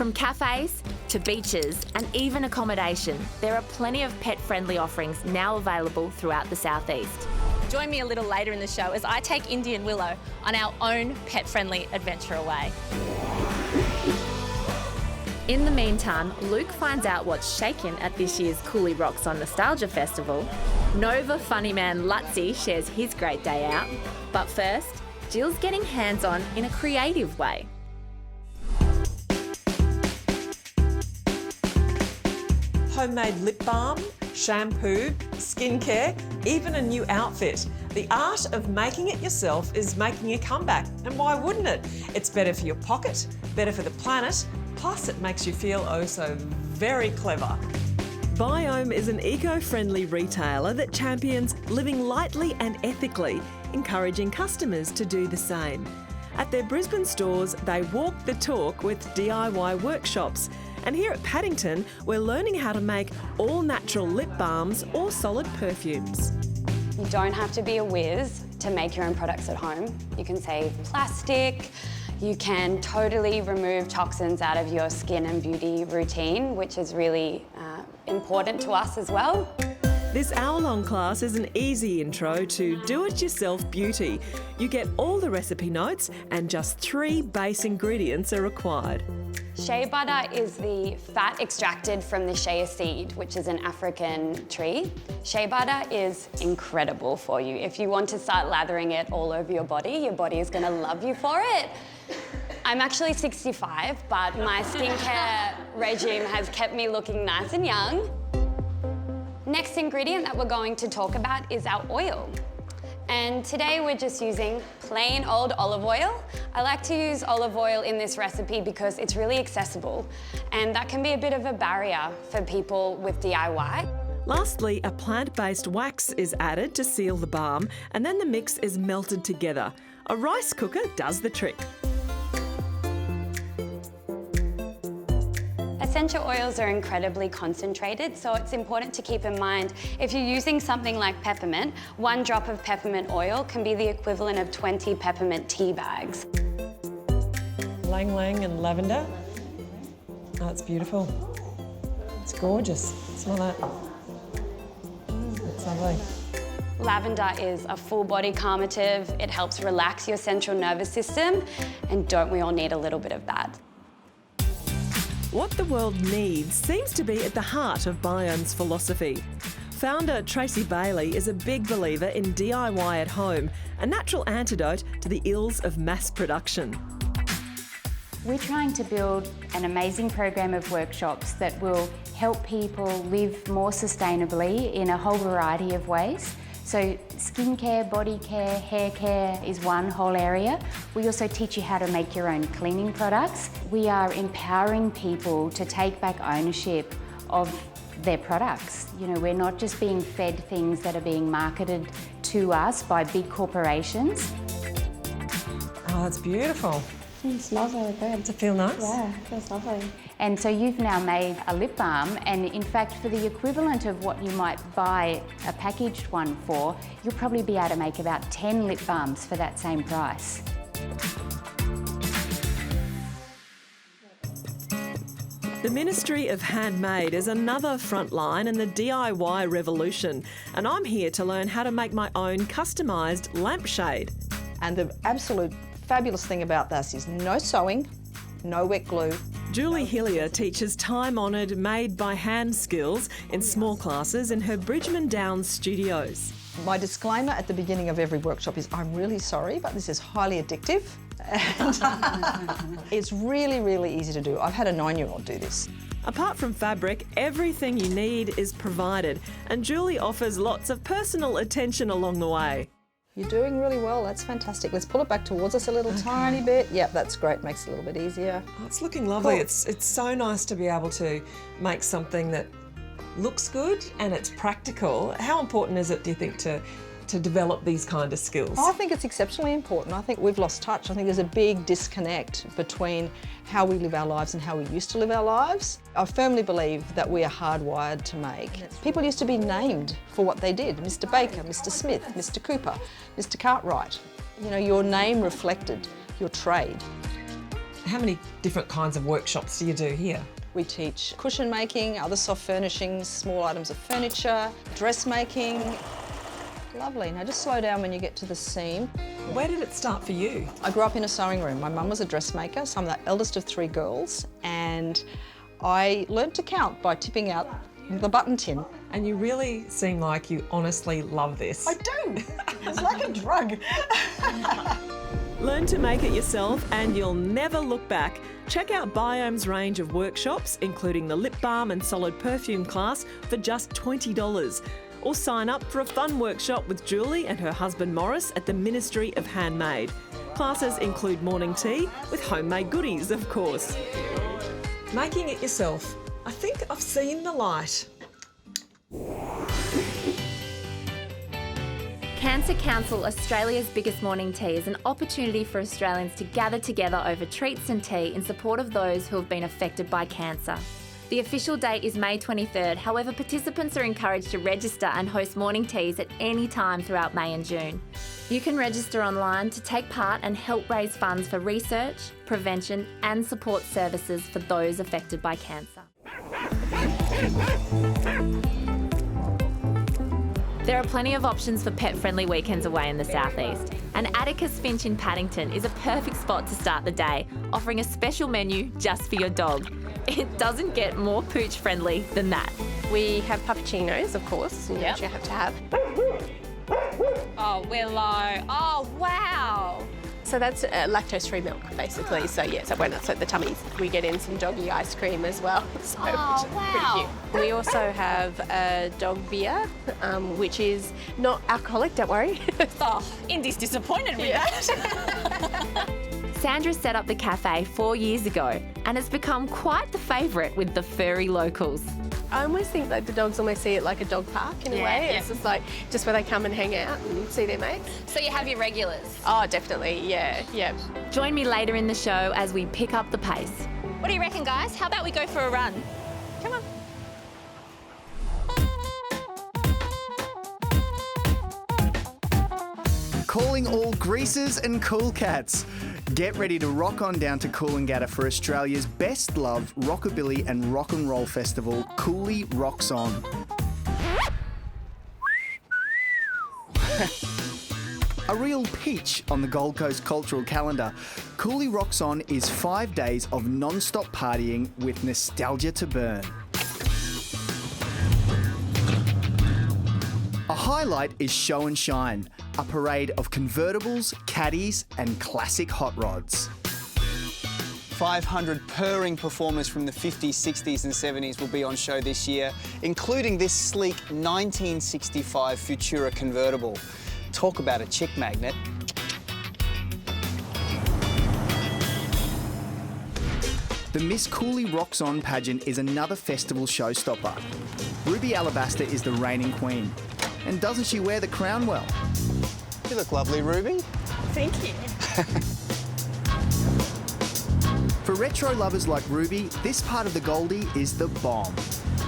From cafes to beaches and even accommodation, there are plenty of pet-friendly offerings now available throughout the southeast. Join me a little later in the show as I take Indy and Willow on our own pet-friendly adventure away. In the meantime, Luke finds out what's shaken at this year's Cooley Rocks on Nostalgia Festival. Nova funny man Lutzi shares his great day out. But first, Jill's getting hands-on in a creative way. Homemade lip balm, shampoo, skincare, even a new outfit. The art of making it yourself is making a comeback, and why wouldn't it? It's better for your pocket, better for the planet, plus it makes you feel oh so very clever. Biome is an eco-friendly retailer that champions living lightly and ethically, encouraging customers to do the same. At their Brisbane stores, they walk the talk with DIY workshops. And here at Paddington, we're learning how to make all-natural lip balms or solid perfumes. You don't have to be a whiz to make your own products at home. You can save plastic, you can totally remove toxins out of your skin and beauty routine, which is really important to us as well. This hour-long class is an easy intro to do-it-yourself beauty. You get all the recipe notes and just 3 base ingredients are required. Shea butter is the fat extracted from the shea seed, which is an African tree. Shea butter is incredible for you. If you want to start lathering it all over your body is going to love you for it. I'm actually 65, but my skincare regime has kept me looking nice and young. Next ingredient that we're going to talk about is our oil. And today we're just using plain old olive oil. I like to use olive oil in this recipe because it's really accessible, and that can be a bit of a barrier for people with DIY. Lastly, a plant-based wax is added to seal the balm, and then the mix is melted together. A rice cooker does the trick. Essential oils are incredibly concentrated, so it's important to keep in mind if you're using something like peppermint, 1 drop of peppermint oil can be the equivalent of 20 peppermint tea bags. Lang lang and lavender. Oh, it's beautiful. It's gorgeous. Smell that. It's lovely. Lavender is a full body calmative. It helps relax your central nervous system, and don't we all need a little bit of that? What the world needs seems to be at the heart of Biome's philosophy. Founder Tracy Bailey is a big believer in DIY at home, a natural antidote to the ills of mass production. We're trying to build an amazing program of workshops that will help people live more sustainably in a whole variety of ways. So skincare, body care, hair care is one whole area. We also teach you how to make your own cleaning products. We are empowering people to take back ownership of their products. You know, we're not just being fed things that are being marketed to us by big corporations. Oh, it's beautiful. It smells really good. Does it feel nice? Yeah, it feels lovely. And so you've now made a lip balm, and in fact for the equivalent of what you might buy a packaged one for, you'll probably be able to make about 10 lip balms for that same price. The Ministry of Handmade is another frontline in the DIY revolution, and I'm here to learn how to make my own customised lampshade. And the absolute fabulous thing about this is no sewing, no wet glue. Julie Hillier teaches time-honoured made-by-hand skills in small classes in her Bridgeman Downs studios. My disclaimer at the beginning of every workshop is I'm really sorry, but this is highly addictive. And it's really, really easy to do. I've had a 9-year-old do this. Apart from fabric, everything you need is provided, and Julie offers lots of personal attention along the way. You're doing really well, that's fantastic. Let's pull it back towards us a little tiny bit. Yep, that's great, makes it a little bit easier. Oh, it's looking lovely. Cool. It's so nice to be able to make something that looks good and it's practical. How important is it, do you think, to develop these kind of skills? I think it's exceptionally important. I think we've lost touch. I think there's a big disconnect between how we live our lives and how we used to live our lives. I firmly believe that we are hardwired to make. People used to be named for what they did. Mr. Baker, Mr. Smith, Mr. Cooper, Mr. Cartwright. You know, your name reflected your trade. How many different kinds of workshops do you do here? We teach cushion making, other soft furnishings, small items of furniture, dressmaking. Lovely. Now just slow down when you get to the seam. Where did it start for you? I grew up in a sewing room. My mum was a dressmaker, so I'm the eldest of 3 girls, and I learnt to count by tipping out the button tin. And you really seem like you honestly love this. I do. It's like a drug. Learn to make it yourself and you'll never look back. Check out Biome's range of workshops, including the lip balm and solid perfume class, for just $20. Or sign up for a fun workshop with Julie and her husband Morris at the Ministry of Handmade. Classes include morning tea with homemade goodies, of course. Making it yourself. I think I've seen the light. Cancer Council Australia's Biggest Morning Tea is an opportunity for Australians to gather together over treats and tea in support of those who have been affected by cancer. The official date is May 23rd, however participants are encouraged to register and host morning teas at any time throughout May and June. You can register online to take part and help raise funds for research, prevention and support services for those affected by cancer. There are plenty of options for pet-friendly weekends away in the southeast, and Atticus Finch in Paddington is a perfect spot to start the day, offering a special menu just for your dog. It doesn't get more pooch-friendly than that. We have puppuccinos, of course, which you have to have. Oh, Willow. Oh, wow. So that's lactose-free milk, basically. So yeah, so when it's at the tummies, we get in some doggy ice cream as well. So, Oh, wow. pretty cute. We also have dog beer, which is not alcoholic, don't worry. Oh, Indy's disappointed with that. Sandra set up the cafe 4 years ago and has become quite the favourite with the furry locals. I almost think that the dogs almost see it like a dog park in a way. Yeah. It's just like, just where they come and hang out and see their mates. So you have your regulars. Oh, definitely, yeah. Join me later in the show as we pick up the pace. What do you reckon, guys? How about we go for a run? Come on. Calling all greasers and cool cats. Get ready to rock on down to Coolangatta for Australia's best loved rockabilly and rock and roll festival, Cooley Rocks On. A real peach on the Gold Coast cultural calendar, Cooley Rocks On is 5 days of non-stop partying with nostalgia to burn. A highlight is Show and Shine, a parade of convertibles, caddies and classic hot rods. 500 purring performers from the 50s, 60s and 70s will be on show this year, including this sleek 1965 Futura convertible. Talk about a chick magnet. The Miss Cooley Rocks On pageant is another festival showstopper. Ruby Alabaster is the reigning queen. And doesn't she wear the crown well? You look lovely, Ruby. Thank you. For retro lovers like Ruby, this part of the Goldie is the bomb.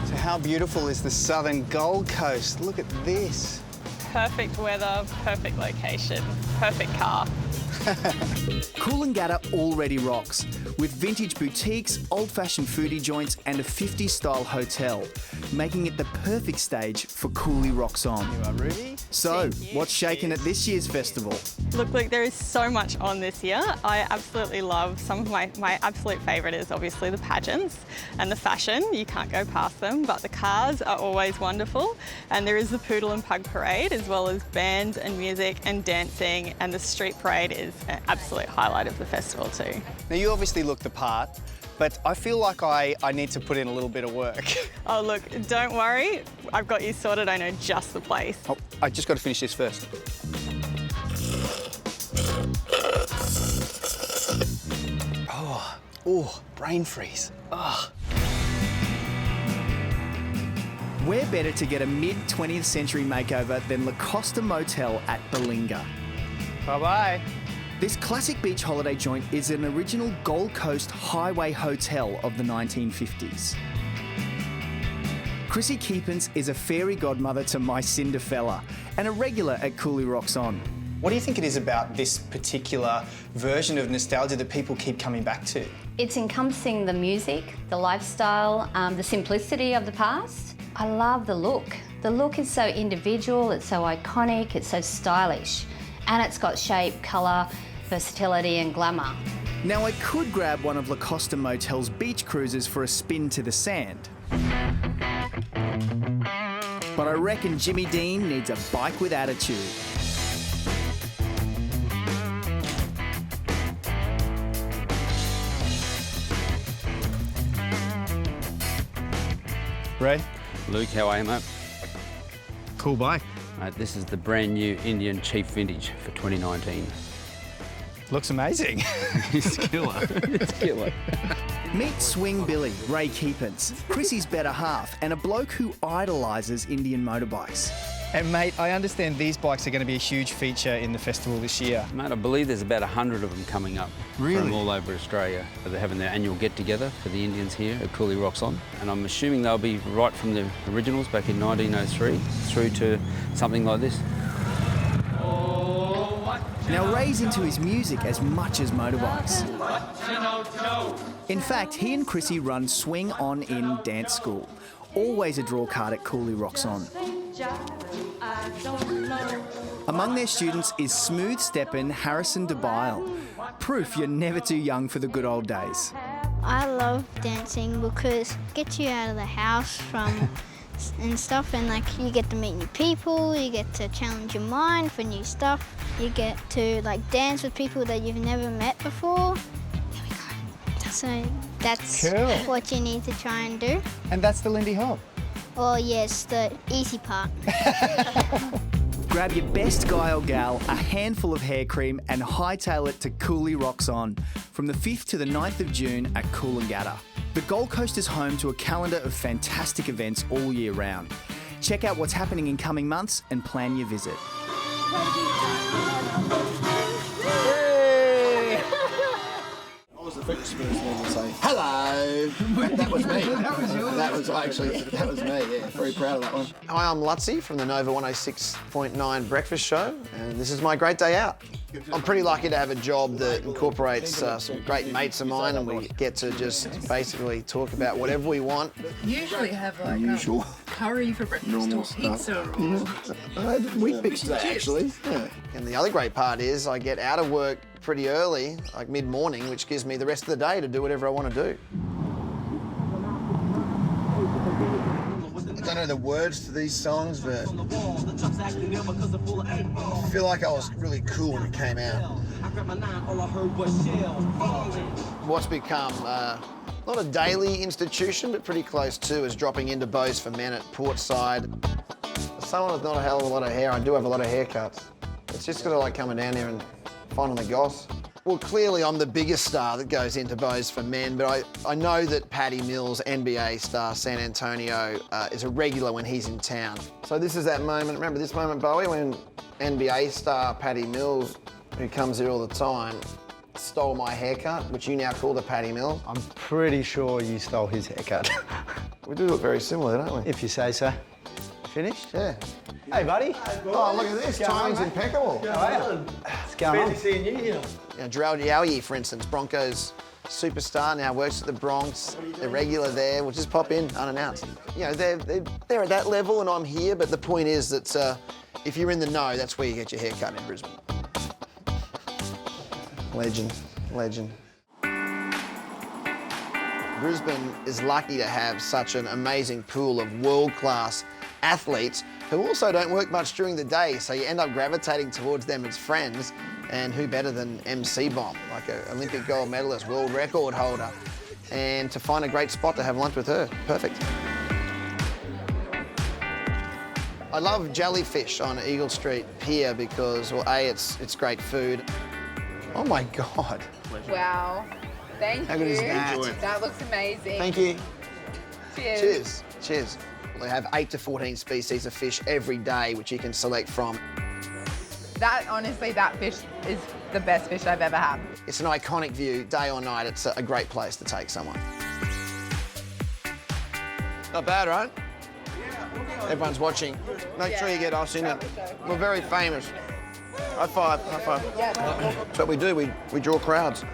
So how beautiful is the southern Gold Coast? Look at this. Perfect weather, perfect location, perfect car. Coolangatta already rocks, with vintage boutiques, old-fashioned foodie joints and a 50s style hotel, making it the perfect stage for Cooley Rocks On. You are Ruby. So, what's shaking at this year's festival? Look, there is so much on this year. I absolutely love some of my absolute favourite is obviously the pageants and the fashion. You can't go past them, but the cars are always wonderful. And there is the Poodle and Pug Parade, as well as bands and music and dancing, and the street parade is an absolute highlight of the festival too. Now you obviously look the part, but I feel like I need to put in a little bit of work. Oh look, don't worry, I've got you sorted, I know just the place. Oh, I just got to finish this first. Oh, brain freeze. Oh. Where better to get a mid-20th century makeover than La Costa Motel at Balinga? Bye-bye. This classic beach holiday joint is an original Gold Coast highway hotel of the 1950s. Chrissy Keepins is a fairy godmother to my Cinderfella and a regular at Cooley Rocks On. What do you think it is about this particular version of nostalgia that people keep coming back to? It's encompassing the music, the lifestyle, the simplicity of the past. I love the look. The look is so individual, it's so iconic, it's so stylish. And it's got shape, colour, versatility and glamour. Now, I could grab one of La Costa Motel's beach cruisers for a spin to the sand. But I reckon Jimmy Dean needs a bike with attitude. Ray? Luke, how are you, mate? Cool bike. Mate, this is the brand new Indian Chief Vintage for 2019. Looks amazing. It's killer. It's killer. Meet Swing Billy, Ray Keepens, Chrissy's better half, and a bloke who idolises Indian motorbikes. And mate, I understand these bikes are going to be a huge feature in the festival this year. Mate, I believe there's about 100 of them coming up from all over Australia. They're having their annual get-together for the Indians here at Cooley Rocks On. And I'm assuming they'll be right from the originals back in 1903 through to something like this. Now, Ray's into his music as much as motorbikes. In fact, he and Chrissy run Swing On In Dance School. Always a draw card at Cooley Rocks On. Among their students is smooth steppin' Harrison DeBile. Proof you're never too young for the good old days. I love dancing because it gets you out of the house and stuff, and like you get to meet new people, you get to challenge your mind for new stuff, you get to like dance with people that you've never met before. There we go. So that's what you need to try and do. And that's the Lindy Hop. Oh yes, the easy part. Grab your best guy or gal, a handful of hair cream and hightail it to Cooley Rocks On from the 5th to the 9th of June at Coolangatta. The Gold Coast is home to a calendar of fantastic events all year round. Check out what's happening in coming months and plan your visit. I was the fitness person to say, hello! That was me. That was me, yeah. Very proud of that one. Hi, I'm Lutzy from the Nova 106.9 Breakfast Show, and this is my great day out. I'm pretty lucky to have a job that incorporates some great mates of mine, and we get to just basically talk about whatever we want. Usually have like curry for breakfast or pizza or... We fixed that actually, yeah. And the other great part is I get out of work pretty early, like mid-morning, which gives me the rest of the day to do whatever I want to do. I don't know the words to these songs, but I feel like I was really cool when it came out. What's become not a daily institution, but pretty close to, is dropping into Bows for Men at Portside. As someone with not a hell of a lot of hair, I do have a lot of haircuts. It's just got to like coming down here and finding the goss. Well, clearly I'm the biggest star that goes into Bows for Men, but I know that Paddy Mills, NBA star San Antonio, is a regular when he's in town. So this is that moment, remember this moment, Bowie, when NBA star Paddy Mills, who comes here all the time, stole my haircut, which you now call the Paddy Mills. I'm pretty sure you stole his haircut. We do look very similar, don't we? If you say so. Finished? Yeah. Hey, buddy. Oh, look at this. Timing's impeccable. What's going on? seeing you here. Jarrell Yowie, for instance, Broncos superstar, now works at the Bronx. They're regular there. We'll just pop in unannounced. You know, they're at that level and I'm here, but the point is that if you're in the know, that's where you get your hair cut in Brisbane. Legend, legend. Brisbane is lucky to have such an amazing pool of world-class athletes who also don't work much during the day, so you end up gravitating towards them as friends, and who better than MC Bomb, like an Olympic gold medalist, world record holder, and to find a great spot to have lunch with her, perfect. I love jellyfish on Eagle Street Pier because, well, A, it's great food. Oh my God. Wow. Thank How good you. is that? That looks amazing. Thank you. Cheers. Cheers. Cheers. They have 8 to 14 species of fish every day, which you can select from. That, honestly, that fish is the best fish I've ever had. It's an iconic view, day or night. It's a great place to take someone. Not bad, right? Everyone's watching. Make sure you get us in it. We're very famous. High five, high five. That's what we do, we draw crowds.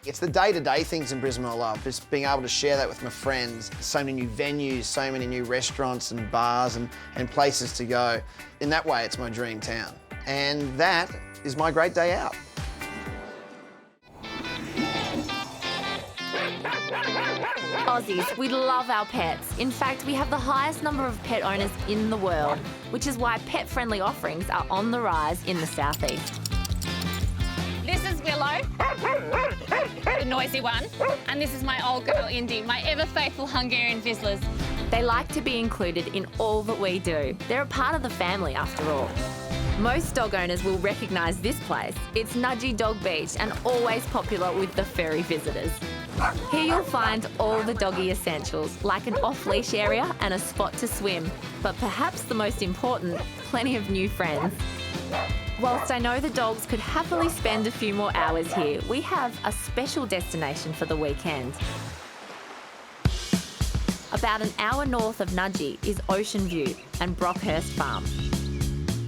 It's the day-to-day things in Brisbane I love, just being able to share that with my friends. So many new venues, so many new restaurants and bars and places to go. In that way, it's my dream town. And that is my great day out. Aussies, we love our pets. In fact, we have the highest number of pet owners in the world, which is why pet-friendly offerings are on the rise in the southeast. This is Willow, the noisy one, and this is my old girl Indy, my ever-faithful Hungarian Vizslas. They like to be included in all that we do. They're a part of the family, after all. Most dog owners will recognise this place. It's Nudgy Dog Beach and always popular with the furry visitors. Here you'll find all the doggy essentials, like an off-leash area and a spot to swim, but perhaps the most important, plenty of new friends. Whilst I know the dogs could happily spend a few more hours here, we have a special destination for the weekend. About an hour north of Nudgy is Ocean View and Brockhurst Farm.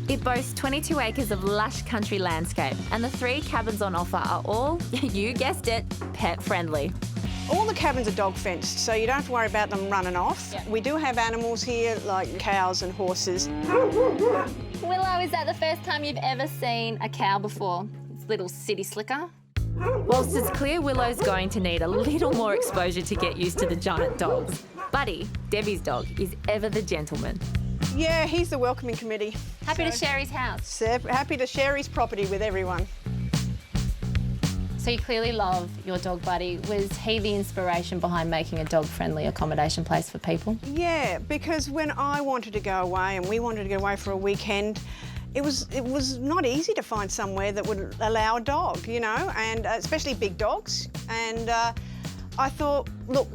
It boasts 22 acres of lush country landscape, and the 3 cabins on offer are all, you guessed it, pet-friendly. All the cabins are dog fenced, so you don't have to worry about them running off. Yep. We do have animals here, like cows and horses. Willow, is that the first time you've ever seen a cow before? It's little city slicker. Whilst it's clear Willow's going to need a little more exposure to get used to the giant dogs, Buddy, Debbie's dog, is ever the gentleman. Yeah, he's the welcoming committee. Happy to share his house. Happy to share his property with everyone. So you clearly love your dog Buddy. Was he the inspiration behind making a dog-friendly accommodation place for people? Yeah, because when I wanted to go away and we wanted to get away for a weekend, it was not easy to find somewhere that would allow a dog, you know, and especially big dogs. And I thought, look,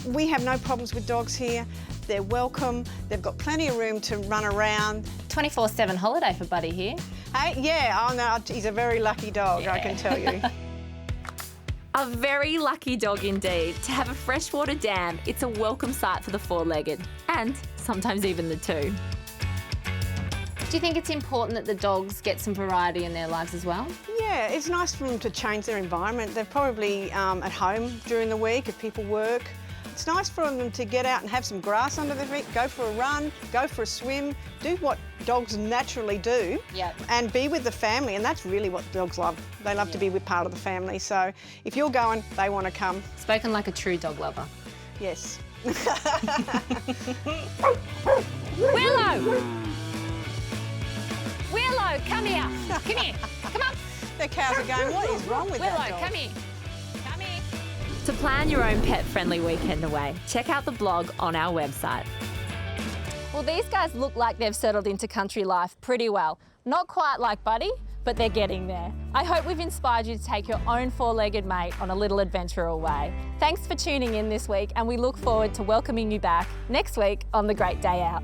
we have no problems with dogs here. They're welcome. They've got plenty of room to run around. 24/7 holiday for Buddy here. Hey, yeah, oh no, he's a very lucky dog, yeah. I can tell you. A very lucky dog indeed. To have a freshwater dam, it's a welcome sight for the 4-legged, and sometimes even the 2. Do you think it's important that the dogs get some variety in their lives as well? Yeah, it's nice for them to change their environment. They're probably at home during the week if people work. It's nice for them to get out and have some grass under their feet, go for a run, go for a swim, do what dogs naturally do, yep. And be with the family, and that's really what dogs love. They love to be with part of the family, so if you're going, they want to come. Spoken like a true dog lover. Yes. Willow! Willow, come here. Come here. Come on. The cows are going, what is wrong with that dog? Willow, come here. Come here. To plan your own pet-friendly weekend away, check out the blog on our website. Well, these guys look like they've settled into country life pretty well. Not quite like Buddy, but they're getting there. I hope we've inspired you to take your own 4-legged mate on a little adventure away. Thanks for tuning in this week, and we look forward to welcoming you back next week on The Great Day Out.